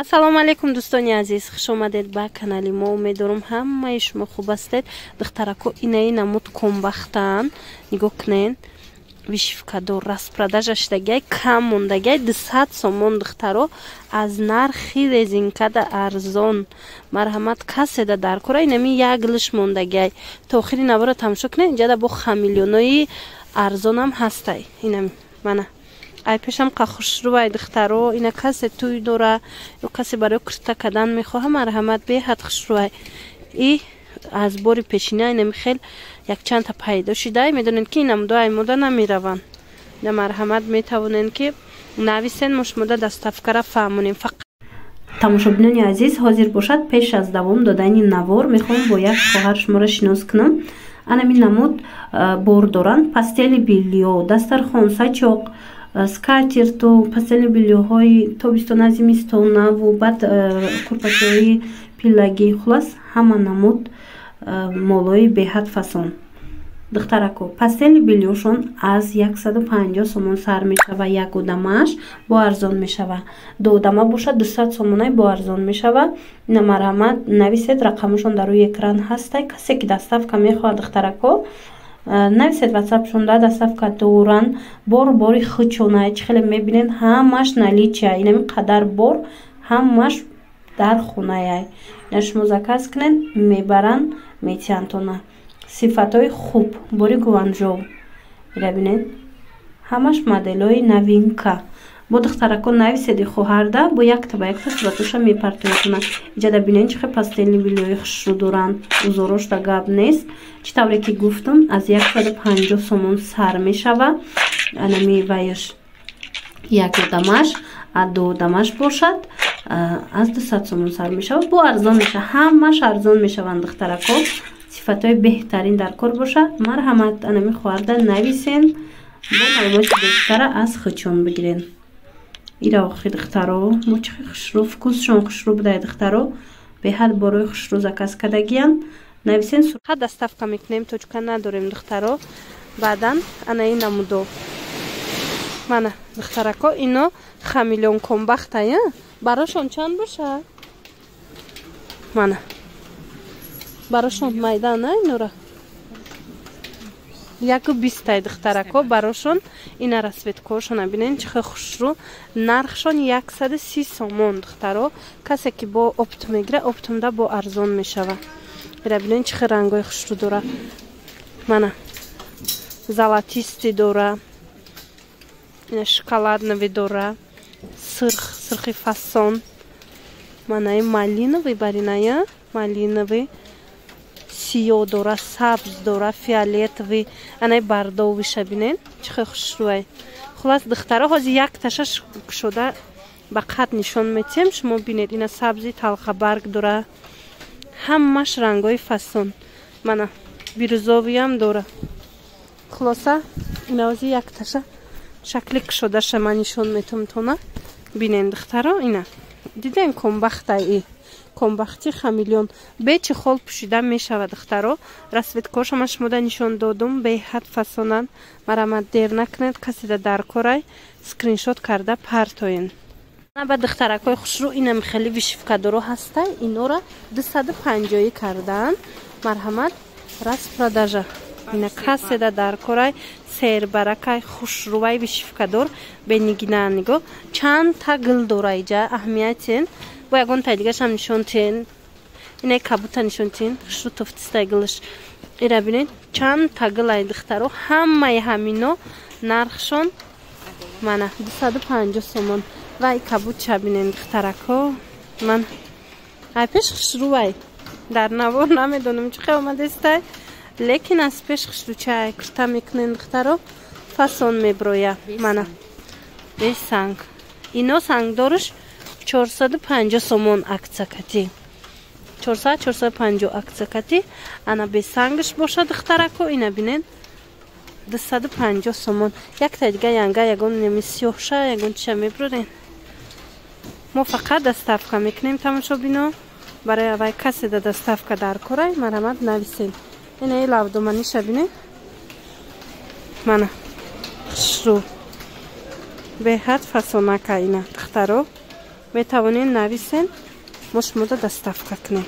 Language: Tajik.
ассалому алейкум дӯстони азиз, хуш омадед ба канали мо. Умедворам ҳамаи шумо хуб ҳастед. Духтарако инаи намуд комбахтан, нигоҳ кунед. Вишивкадор распродажа шудагай, кам мондагай 200 сомон духтаро аз нархи резинкада арзон. Марҳамат каседа дар кора инами як лиш мондагай. Та охири навора тамошо кунед. Инҷада бо хамилёнои арзонам ҳастай. Инами мана ай пешам қахушрувай духтаро, ина касе туй дора ё касе барои курта кадан мехоҳа, марҳамат беҳад хушрувай. И аз бори пешина инами хел якчанда пайдо шуда. Медонед ки инамудо ай мода намираванд. Ина марҳамат метавонед ки нависен, мо шумода доставкара фаҳмонем. Фақат тамошобинони азиз, ҳозир бошад пеш аз давом додани навор мехоҳам бо як хоҳар шуморо шинос кунам. Анами намуд бор доранд, пастели биллиё, дастархон, сачоқ, скатерту, пастели биллиёҳои тобистона, зимистонаvu, баъд курпачаҳои пиллагӣ, хулас ҳама намуд молои беҳад фасон. Духтарако пастели биллиёшон аз 150 сомон сар мешава, як одамаш бо арзон мешава. Ду одама бошад 200 сомонай бо арзон мешава. ина марҳамат нависед, рақамашон дар рӯи экран ҳастай. касе ки доставка мехоҳад духтарако нависед ватсапшон да доставка доран. Бори хучонай чӣ хеле мебинед, ҳамаш наличия, инами қадар бор ҳамаш дар хунаяй. ина шумо заказ кунед, мебаранд, метиҳанд. сифатҳои хуб, бори гуванҷов ира бинед, ҳамаш моделҳои новинка. бо духтарако нависеди хоҳарда бо якта ба якта суратоша мепартоятонад. иҷада бинед чӣ хел пастели биллиёи хушрӯ доранд, узорошда гап нест. чӣ тавре ки гуфтам аз 150 сомон сар мешава. анами вайш як одамаш, ду одамаш бошад аз 200 сомон сар мешава. бо арзон мешава, ҳамаш арзон мешаванд духтарако. сифатҳои беҳтарин дар кор бошад. марҳамат анами хоҳарда нависен, бо маълумоти бештара аз хучон бигирен. ира охи духтаро мо чӣ хушрӯ, вкусшон хушрӯ будай духтаро, беҳад борои хушрӯ заказ кардагиян. нависен, сурха доставка мекунем, точка надорем духтаро. баъдан анаи намудо мана духтарако ино хамилён комбахтая, барошон чанд бошад? мана барошон майдан инора 120 духтарако барошон. ина расветкошона бинен чӣ хел хушрӯ. нархшон 130 сомон духтаро. касе ки бо опт мегира, оптумда бо арзон мешава. ира бинен чӣ хел рангои хушрӯ дора. мана золотисти дора, ина шоколаднови дора, сирхи фасон, манаи малиновый бариная, малиновый сиё дора, сабз дора, фиолетовый, анаи бардовый шабинен чӣ хел хушрӯай. хулас духтаро ҳозир якташа кушода ба қад нишон метиҳем, шумо бинед. ина сабзи талхабарг дора, ҳамаш рангои фасон, мана бирӯзовиам дора. хулоса ина ҳозир якташа шакли кушодаша ман нишон метавонам тона бинен духтаро. ина дидем комбахтай комбахти хамилён бечи хол пӯшида мешава духтаро. расветкоша ман шумода нишон додум, беҳад фасонанд. марҳамат дер накунед, каседа дар корай, скриншот карда партоен. ба духтаракои хушрӯ инами хеле вишивкадоро ҳастай, инора 250 кардан. марҳамат распродажа, ина каседа дар корай, сербаракай хушрӯвай вишивкадор бенигина нигоҳ чанд тагл дора. иҷа аҳамиятен бо ягон тай дигашам нишон тен, инаи кабута нишон тен хушрӯ тофтистай гилш. ира бинед чанд таглай духтаро. ҳамаи ҳамино нархшон мана 250 сомон. вай кабутча бинен духтарако, ман ай пеш хушрӯвай дар навор намедонам чӣ хел омадестай, лекин аз пеш хушрӯчай курта мекунен духтаро. фасон меброя, мана бе санг. ино сангдориш 450 сомон аксакати, 400-450 аксакати. ана бесангш бошад духтарако. ина бинед 250 сомон. якта дига янга ягон неми сиёҳша ягон чиша меброрен. мо фақат доставка мекунем тамошобино. барои авай каседа доставка дар корай, марҳамат нависен. инаи лавдоманиша бинед, мана хушрӯ беҳад фасонака ина духтаро. метавонед нависен мо шуморо доставка кунем.